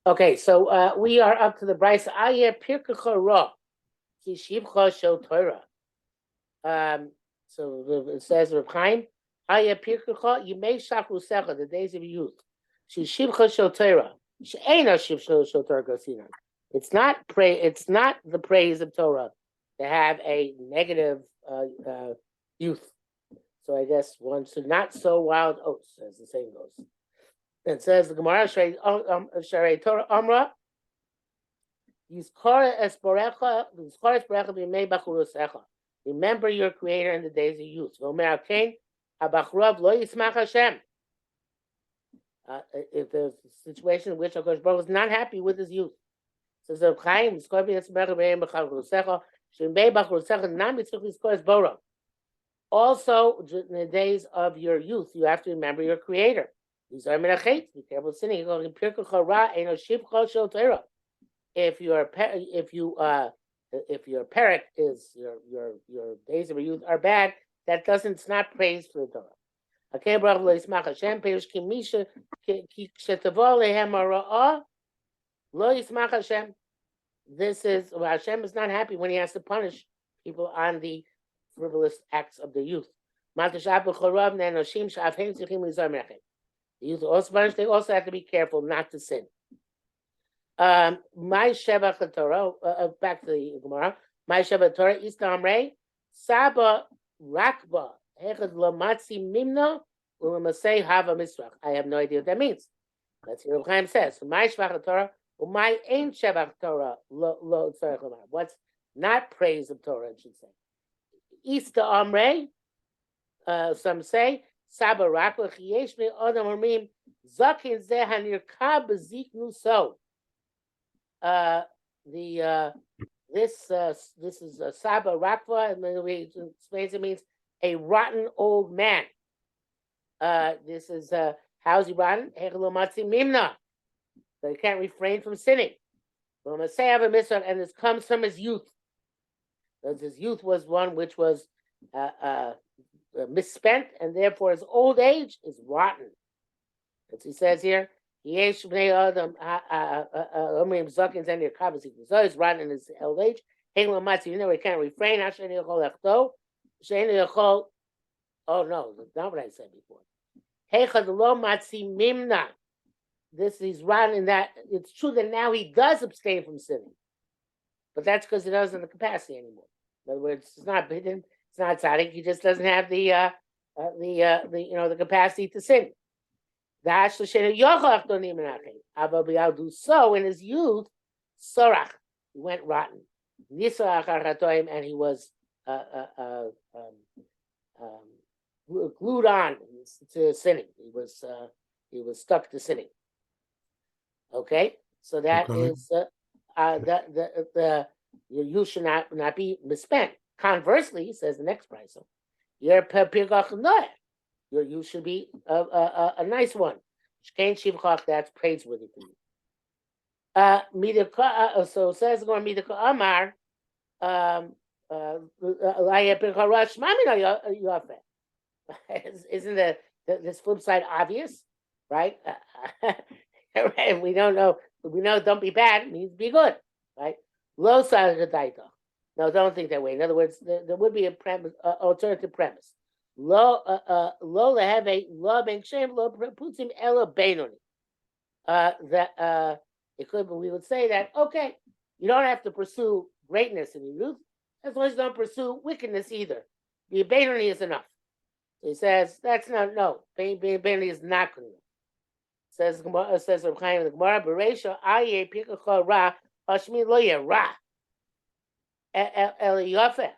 Okay, so we are up to the Bryce. Ayer Pirkecha Ra, Kishivcha Shel Torah. So it says Rabbi Chaim, Ayer Pirkecha Yimei Shachrusecha, the days of youth. Kishivcha Shel Torah. She'ena Shivcha Shel Torah Gosinan. It's not the praise of Torah to have a negative youth. So I guess one should not sow wild oats, as the saying goes. It says the Gemara Sharei Torah Amra remember your Creator in the days of youth. If there's a situation in which HaKadosh Baruch is not happy with his youth, says the Chaim also in the days of your youth, you have to remember your Creator. These are menachets. Be careful sinning. If your perek is your days of your youth are bad, it's not praise for the Torah. This is Hashem is not happy when he has to punish people on the frivolous acts of the youth. The youth also punished, they also have to be careful not to sin. My Shevach Torah, back to the Gemara. My Shevach Torah is Amrei Saba Rakba Hechad Lamatzi Mimna Ulamasei Hava Misrach. I have no idea what that means. Let's hear what Chaim says. My Shevach Torah, my Ein Shevach Torah Lo Tzarech Lomar. What's not praise of Torah, it should say. Ista Amrei, some say. Saba Rakba Chiyeshmi Adam Amrim Zakin Zeh Hanirka Beziknu So. This is a Saba Rakva, and the way it explains it means a rotten old man. This is how's he rotten? Mimna. So he can't refrain from sinning. And this comes from his youth. Because his youth was one which was misspent, and therefore his old age is rotten. As he says here, Yesh bnei adam omrim zakins and your kabbazik. So he's rotten in his old age. Hegel matzi, you know he can't refrain. Hashem yechol echto. Shein yechol. Oh no, that's not what I said before. Hechad lo matzi mimna. This he's rotten in that it's true that now he does abstain from sinning, but that's because he doesn't have the capacity anymore. In other words, it's not bidden. It's not tzaddik. He just doesn't have the capacity to sin. So in his youth, Sorach, he went rotten. And he was glued on to sinning. He was stuck to sinning. Okay, so that is your youth should not be misspent. Conversely, says the next price, your youth should be a nice one. That's praiseworthy for you. So it says going Midaka Amar isn't this flip side obvious, right? Right? We know don't be bad, it means be good, right? Lo Sagadaita. No, don't think that way. In other words, there would be a premise, alternative premise. Lo leheve lo ben shem lo putzim elo beinoni. That we would say that okay, you don't have to pursue greatness in your youth as long as you don't pursue wickedness either. The beinoni is enough. So he says that's not no. Beinoni is not good enough. Says Rabbi Chaim the Gemara Bereisha aye pikacha ra hashmi lo ra. El Yafeh.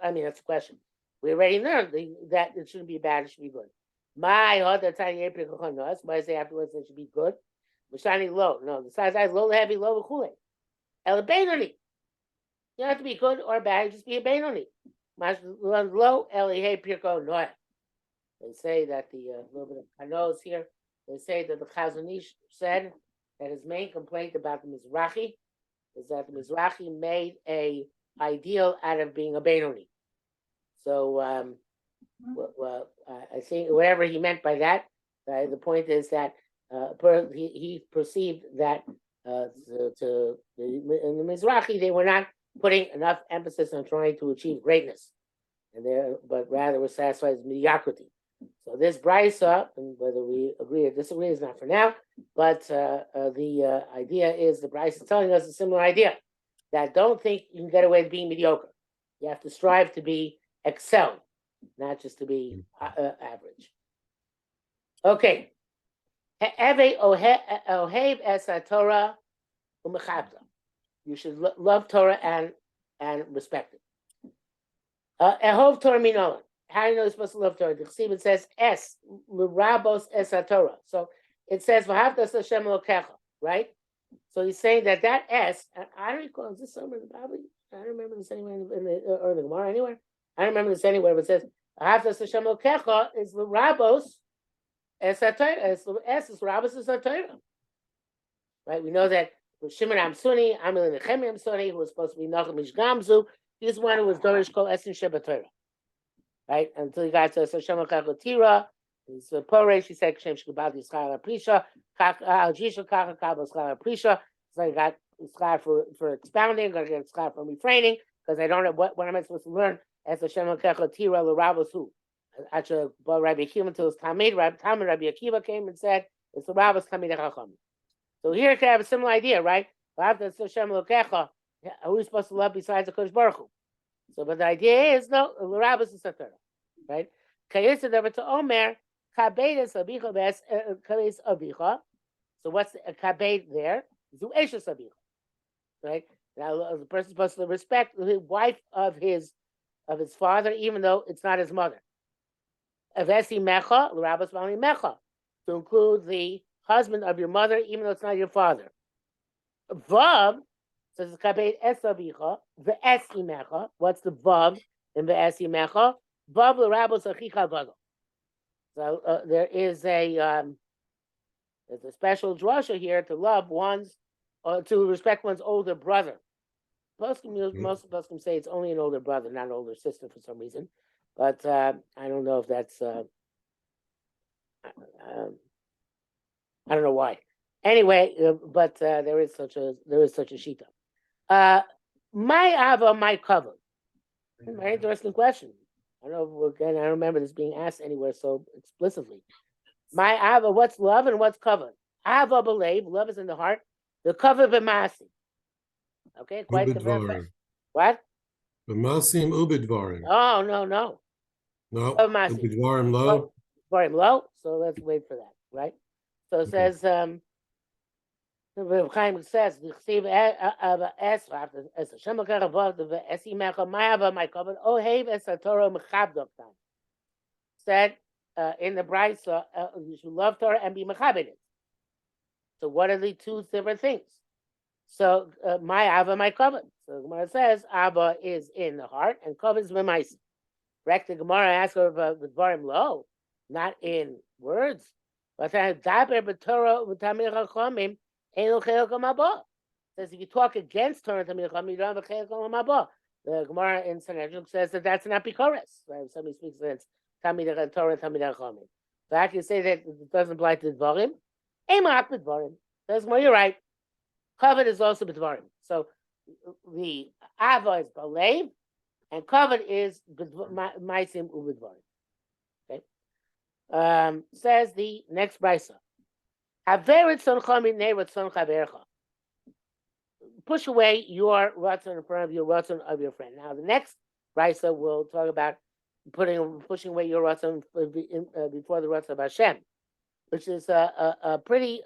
I mean, that's the question. We already learned that it shouldn't be bad, it should be good. My other tiny April, why I say afterwards it should be good. Mashani low. No, the size is low, heavy, low, chule. El Beinoni. You don't have to be good or bad, just be a Beinoni. Low, El Pirko Noah. They say that the little bit of Kanos here, they say that the Chazonish said that his main complaint about the Mizrahi is that the Mizrahi made a ideal out of being a Beinoni. So I think whatever he meant by that, the point is that he perceived that in the Mizrahi, they were not putting enough emphasis on trying to achieve greatness, but rather were satisfied with mediocrity. So this brisa, and whether we agree or disagree is not for now, but the idea is the brisa is telling us a similar idea, that don't think you can get away with being mediocre. You have to strive to be excelled, not just to be average. Okay. You should love Torah and respect it. Ehov Torah minolan. How do you know you're supposed to love Torah? The Chesed says es l'rabos es Torah. So it says v'havtas Hashem Elokecha, right? So he's saying that es. I don't recall. Is this somewhere in the Bible? I don't remember this anywhere in the Gemara anywhere. I don't remember this anywhere. But it says v'havtas Hashem Elokecha is l'rabos es Torah. Es is rabos es Torah. Right? We know that Shimon Amsuni, Amil Nechemi Amsuni, who was supposed to be Nachum Ish Gamzu, he's one who was Dorish Kol Esin Sheba Torah. Right? Until he got to Hashem Chachotira, he's a Poresh, he said, Shem Shkabal Yischar Prisha, Al Jisha Kacha Kabal Schar Prisha. So he got Schar for expounding, got to get Schar for refraining, because I don't know what am I supposed to learn as Hashem Chachotira, L'Ravos Hu. Actually, Rabbi Chaim to his Talmud, Rabbi Akiva came and said, it's the Rabbis Talmid Chacham. So here can have a similar idea, right? Who are we supposed to love besides the Kodesh Baruch Hu? So, but the idea is no, Rabbis is Torah, right? So what's the kabed there? Right? Now the person's supposed to respect the wife of his father, even though it's not his mother. Avesi mecha, l'rabbos mali mecha, to include the husband of your mother, even though it's not your father. Vav says kabed esabicha, the esimecha. What's the vav in the esimecha? Vav l'rabbos achicha vado. So there's a special drasha here to love to respect one's older brother. Most of them say it's only an older brother, not an older sister for some reason. But I don't know if that's. I don't know why. Anyway, but there is such a shita. My Ava, my Kavod. Very interesting question. I don't know. Again, I don't remember this being asked anywhere so explicitly. My Ava, what's love and what's Kavod? Ava believe, love is in the heart. The Kavod b'masi. Okay, quite the what? B'masim ubidvarim. Oh no. No. Ubidvarim low. Ubidvarim low. So let's wait for that, right? So it says, Rabbi Chaim says, the Chesiv es Hashem Kavod the esimecha ma'ava my Kavod ohev es Torah mechabdoktan. Said in the brisa, you should love Torah and be mechabed. So what are the two different things? So my Ava, my Kavod. So the Gemara says Ava is in the heart and Kavod is b'maisa. Correct? The Gemara asks her about the dvarim lo, not in words. But says if you talk against Torah and Tamid Chacham, you don't have a chayil kol mabah. The Gemara in Sanhedrin says that that's not bikoros. Right? If somebody speaks against Tamid Torah and Tamid Chacham, so I can say that it doesn't apply to dvarim. Emak b'dvarim. Says, well, you're right. Kavod is also b'dvarim. So the Ava is balev, and Kavod is ma'asim ub'dvarim. Says the next brisa. Push away your ratzon in front of your ratzon of your friend. Now the next brisa will talk about pushing away your ratzon before the ratzon of Hashem, which is a pretty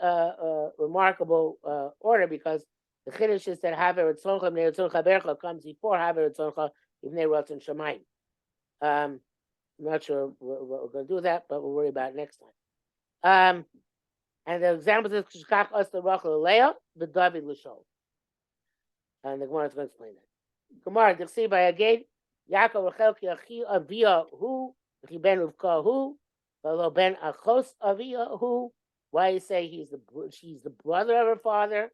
remarkable order, because the chiddush is that haver etzoncha b'nei etzoncha bercha comes before haver etzoncha b'nei ratzon shamayim. I'm not sure what we're going to do that, but we'll worry about it next time. And the example is Kishkach us the Rachel Leah, the David Lashol. And the Gemara is going to explain that. Gemara, Dixi by Aged, Yaakov Rachel ki achi avia hu, ki ben Rivka hu, v'lo ben achos avia hu. Why you say she's the brother of her father?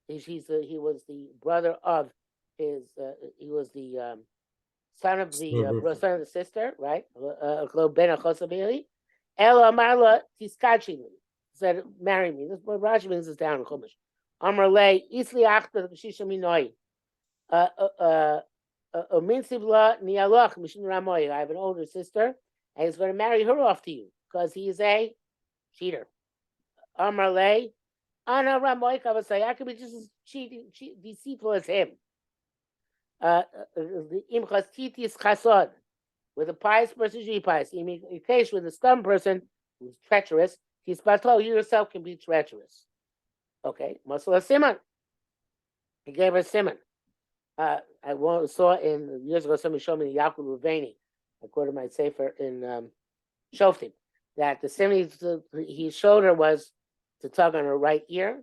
He was the brother of his. He was the son of the sister, right? Ben achos avia. Ela Marla Tiskachili said, "Marry me." This what Rashi brings us down in Chumash. Amar lei isli achta shisha minoi. I have an older sister, and he's going to marry her off to you because he is a cheater. Amar lei Ana Ramoy Kavasai. I could be just as cheating, deceitful as him. Im chastitis chasod. With a pious person, you pious. In case with a stubborn person who's treacherous, he's batol. You yourself can be treacherous. Okay, Masala Simon. He gave her Simon. I saw years ago somebody showed me the Yaakov Ruveni, according to my sefer in Shoftim, that the Simon he showed her was to tug on her right ear,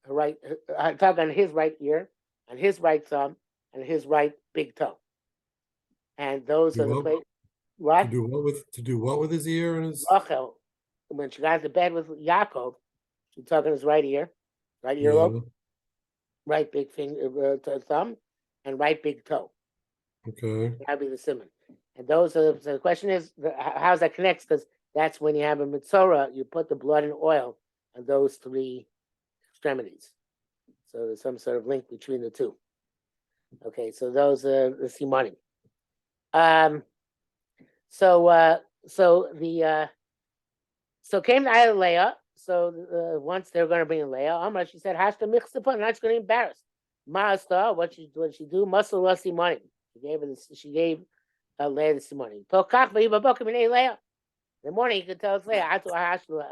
tug on his right ear, on his right thumb, and his right big toe. And those are the places. What? To do what with his ear and his Rachel, when she got into bed with Yaakov, she tugged on his right ear, right earlobe, right big finger, thumb, and right big toe. Okay. That'd be the simon. And those are so the question is how does that connect? Because that's when you have a mitzorah, you put the blood and oil on those three extremities. So there's some sort of link between the two. Okay, so those are the simonim. So came to Ayla Leah. So once they're going to bring in Leah, Amra, she said, "Hashta michzapon." Not going to embarrass. Ma'asta, what she do? Muscle lasi money. She gave Leah the money. Tokach v'yibabokim in Leah. In the morning, you can tell us Leah. Atu hashta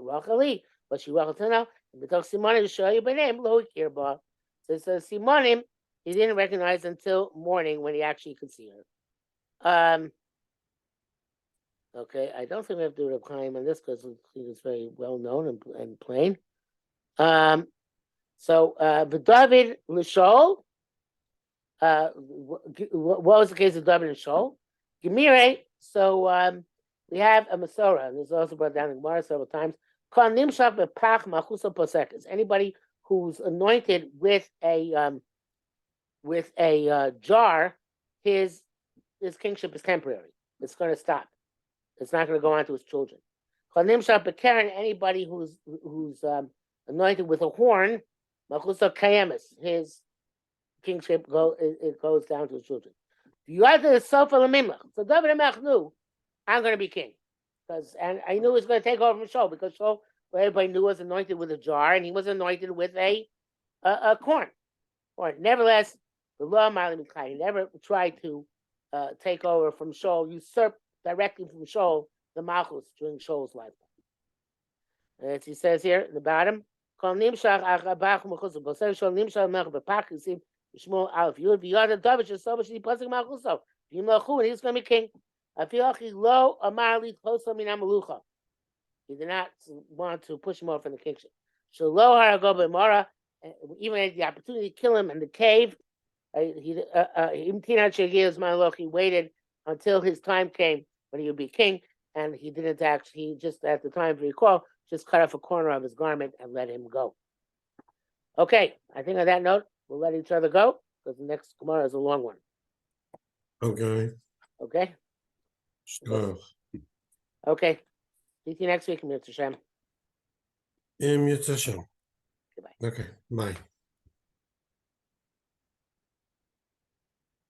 rachali, but she rachal to know. But talk simonim to show you by name. Lo ikirba. So simonim he didn't recognize until morning when he actually could see her. Okay, I don't think we have to do Rabbi Chaim on this because it's very well known and plain. So David L'Shol, what was the case of David and Shaul? Gemire, so we have a Masorah, and this is also brought down in Gemara several times. Anybody who's anointed with a jar, his kingship is temporary. It's going to stop. It's not going to go on to his children. Anybody who's anointed with a horn, his kingship goes down to his children. You got the Sofa Lamimlach. So David HaMelech knew, I'm going to be king. And I knew he was going to take over from Shaul, because Shaul, everybody knew, was anointed with a jar, and he was anointed with a corn. Or nevertheless, the law he never tried to take over from Shaul, usurp directly from Shaul the Malchus during Shaul's lifetime. As he says here in the bottom, he's going to be king. He did not want to push him off from the kingship. Even had the opportunity to kill him in the cave, he waited until his time came when he would be king, and he didn't actually, he just at the time, if you recall, just cut off a corner of his garment and let him go. Okay, I think on that note, we'll let each other go, because the next Gemara is a long one. Okay. Okay? Sure. Okay. See you next week, Mr. Shem. Goodbye. Goodbye. Okay, bye.